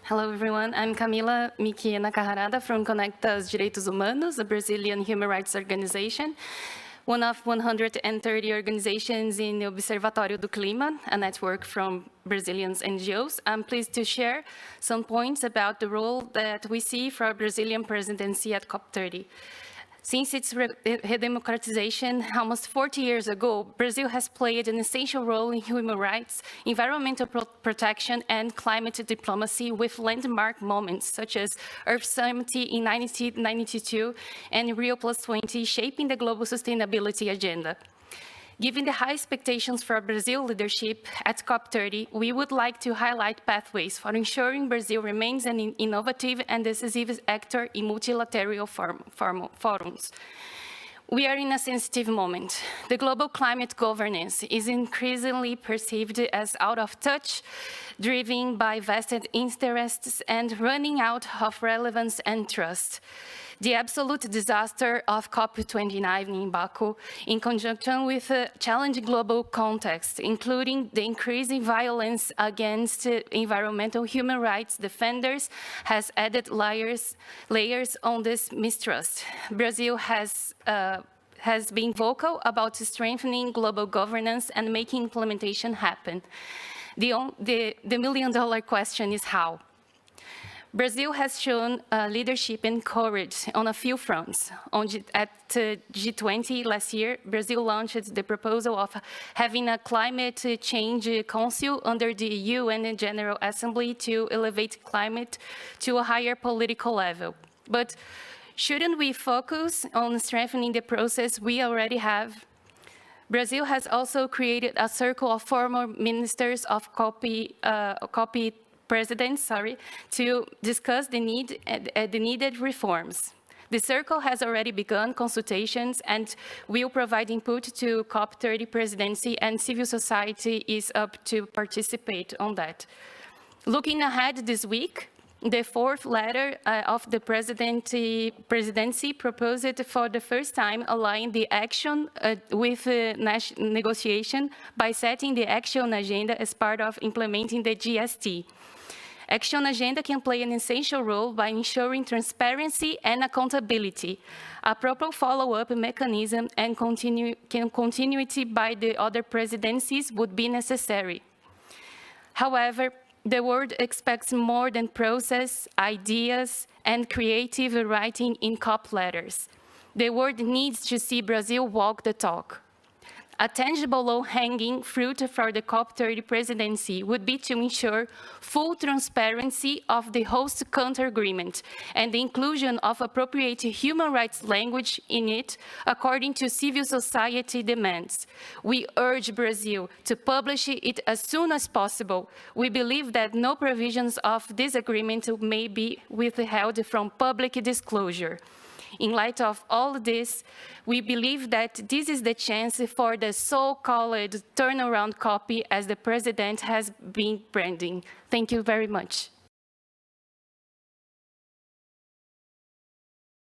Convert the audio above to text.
Hello, everyone. I'm Camila Mikie from Conectas Direitos Humanos, a Brazilian human rights organization, one of 130 organizations in the Observatório do Clima, a network from Brazilian NGOs. I'm pleased to share some points about the role that we see for our Brazilian presidency at COP30. Since its redemocratization almost 40 years ago, Brazil has played an essential role in human rights, environmental protection, and climate diplomacy with landmark moments such as Earth Summit in 1992 and Rio+20 shaping the global sustainability agenda. Given the high expectations for Brazil leadership at COP30, we would like to highlight pathways for ensuring Brazil remains an innovative and decisive actor in multilateral forums. We are in a sensitive moment. The global climate governance is increasingly perceived as out of touch, driven by vested interests and running out of relevance and trust. The absolute disaster of COP29 in Baku, in conjunction with a challenging global context, including the increasing violence against environmental human rights defenders, has added layers on this mistrust. Brazil has been vocal about strengthening global governance and making implementation happen. The million-dollar question is how? Brazil has shown leadership and courage on a few fronts. At G20 last year, Brazil launched the proposal of having a climate change council under the UN General Assembly to elevate climate to a higher political level. But shouldn't we focus on strengthening the process we already have? Brazil has also created a circle of former ministers of COP presidents, to discuss the needed reforms. The circle has already begun consultations and will provide input to COP30 presidency, and civil society is up to participate on that. Looking ahead this week, the fourth letter of the presidency proposed for the first time align the action with negotiation by setting the action agenda as part of implementing the GST. Action agenda can play an essential role by ensuring transparency and accountability. A proper follow-up mechanism and continuity by the other presidencies would be necessary. However, the world expects more than process, ideas, and creative writing in COP letters. The world needs to see Brazil walk the talk. A tangible low-hanging fruit for the COP30 presidency would be to ensure full transparency of the host country agreement and the inclusion of appropriate human rights language in it according to civil society demands. We urge Brazil to publish it as soon as possible. We believe that no provisions of this agreement may be withheld from public disclosure. In light of all this, we believe that this is the chance for the so-called turnaround copy, as the president has been branding. Thank you very much.